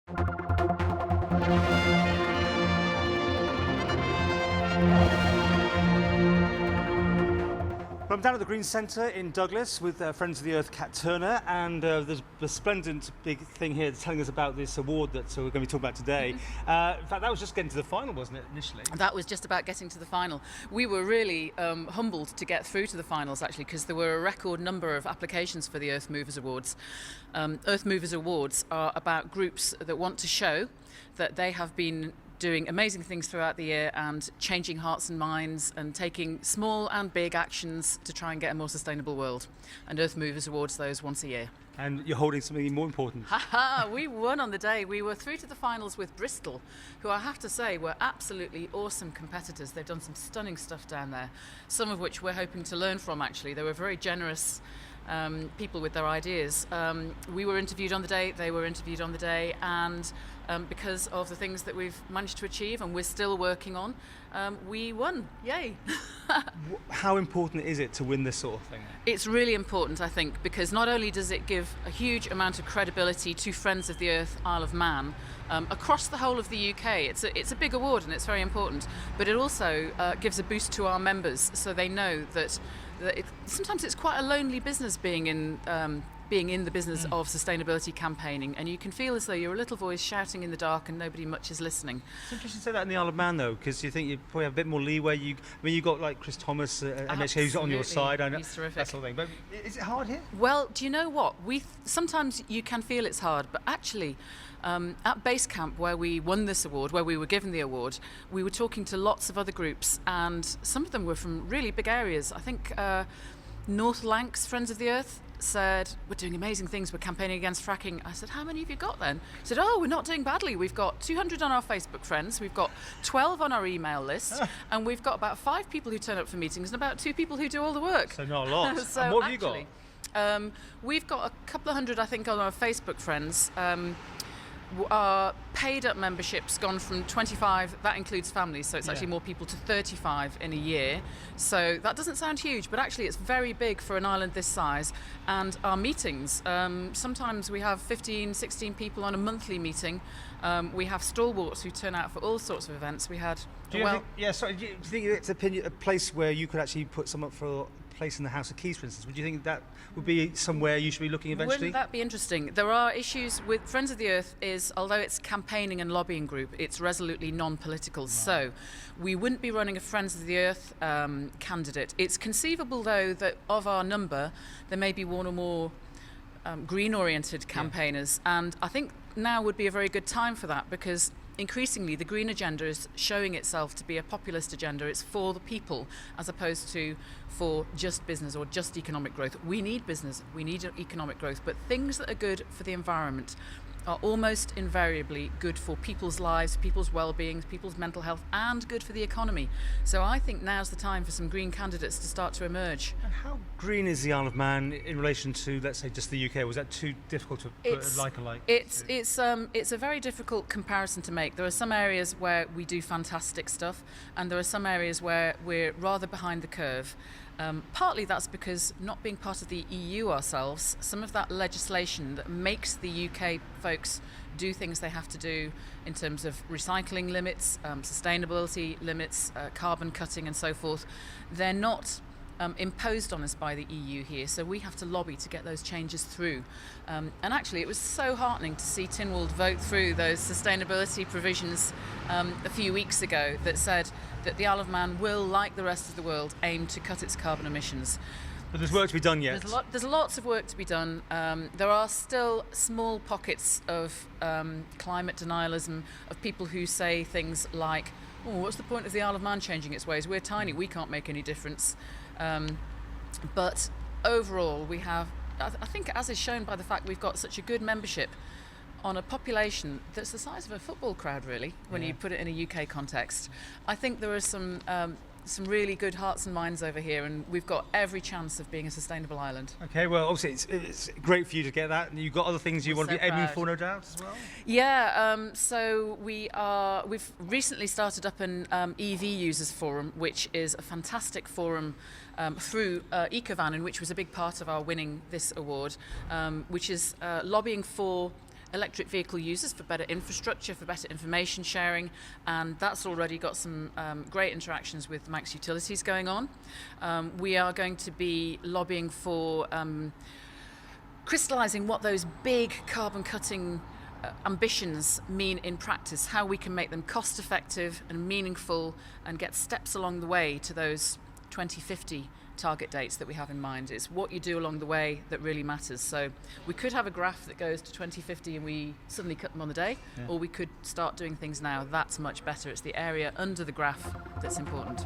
Well, I'm down at the Green Centre in Douglas with Friends of the Earth Kat Turner, and there's a splendid big thing here telling us about this award that we're going to be talking about today. In fact, that was just getting to the final, wasn't it, initially? That was just about getting to the final. We were really humbled to get through to the finals, actually, because there were a record number of applications for the Earthmovers Awards. Earthmovers Awards are about groups that want to show that they have been doing amazing things throughout the year and changing hearts and minds and taking small and big actions to try and get a more sustainable world. And Earthmovers awards those once a year. And you're holding something more important. Haha, we won on the day. We were through to the finals with Bristol, who I have to say were absolutely awesome competitors. They've done some stunning stuff down there, some of which we're hoping to learn from, actually. They were very generous people with their ideas. We were interviewed on the day, they were interviewed on the day, and because of the things that we've managed to achieve and we're still working on, we won. Yay! How important is it to win this sort of thing? It's really important, I think, because not only does it give a huge amount of credibility to Friends of the Earth Isle of Man across the whole of the UK. It's a big award and it's very important, but it also gives a boost to our members, so they know that sometimes it's quite a lonely business being in the business of sustainability campaigning, and you can feel as though you're a little voice shouting in the dark and nobody much is listening. It's interesting to say that in the Isle of Man, though, because you think you probably have a bit more leeway. You've got like Chris Thomas, MHK, who's on your side. I know, he's terrific. that sort of thing. But is it hard here? Well, do you know what? Sometimes you can feel it's hard, but actually, at base camp where we won this award, where we were given the award, we were talking to lots of other groups, and some of them were from really big areas. I think North Lancs Friends of the Earth said, we're doing amazing things, we're campaigning against fracking. I said, how many have you got then? He said, oh, we're not doing badly. We've got 200 on our Facebook friends, we've got 12 on our email list, and we've got about 5 people who turn up for meetings and about 2 people who do all the work. So not a lot. So and what have you got? We've got a couple of hundred, I think, on our Facebook friends. Our paid-up membership's gone from 25, that includes families, so it's actually more people, to 35 in a year. So that doesn't sound huge, but actually it's very big for an island this size. And our meetings, sometimes we have 15, 16 people on a monthly meeting. We have stalwarts who turn out for all sorts of events. We had... Do you think it's a place where you could actually put someone for place in the House of Keys, for instance? Would you think that would be somewhere you should be looking eventually? Wouldn't that be interesting? There are issues with Friends of the Earth although it's campaigning and lobbying group, it's resolutely non-political. Right. So we wouldn't be running a Friends of the Earth candidate. It's conceivable, though, that of our number, there may be one or more green-oriented campaigners, and I think now would be a very good time for that, because increasingly the green agenda is showing itself to be a populist agenda. It's for the people as opposed to for just business or just economic growth. We need business, we need economic growth, but things that are good for the environment are almost invariably good for people's lives, people's well-being, people's mental health, and good for the economy. So I think now's the time for some green candidates to start to emerge. And how green is the Isle of Man in relation to, let's say, just the UK? Was that too difficult to put like-alike? It's a very difficult comparison to make. There are some areas where we do fantastic stuff, and there are some areas where we're rather behind the curve. Partly that's because not being part of the EU ourselves, some of that legislation that makes the UK folks do things they have to do in terms of recycling limits, sustainability limits, carbon cutting and so forth, they're not imposed on us by the EU here, so we have to lobby to get those changes through. And actually it was so heartening to see Tynwald vote through those sustainability provisions a few weeks ago that said that the Isle of Man will, like the rest of the world, aim to cut its carbon emissions. But there's work to be done yet. There's lots of work to be done. There are still small pockets of climate denialism, of people who say things like, oh, what's the point of the Isle of Man changing its ways? We're tiny, we can't make any difference. But overall, we have, I think, as is shown by the fact we've got such a good membership on a population that's the size of a football crowd, really, when you put it in a UK context. I think there are some really good hearts and minds over here, and we've got every chance of being a sustainable island. Okay, well, obviously it's great for you to get that, and you've got other things you want to be aiming for, no doubt, as well? Yeah, so we've recently started up an EV Users Forum, which is a fantastic forum through Ecovan, and which was a big part of our winning this award, which is lobbying for electric vehicle users for better infrastructure, for better information sharing, and that's already got some great interactions with Manx Utilities going on. We are going to be lobbying for crystallising what those big carbon cutting ambitions mean in practice, how we can make them cost effective and meaningful and get steps along the way to those 2050 target dates that we have in mind. It's what you do along the way that really matters. So we could have a graph that goes to 2050 and we suddenly cut them on the day, or we could start doing things now. That's much better. It's the area under the graph that's important.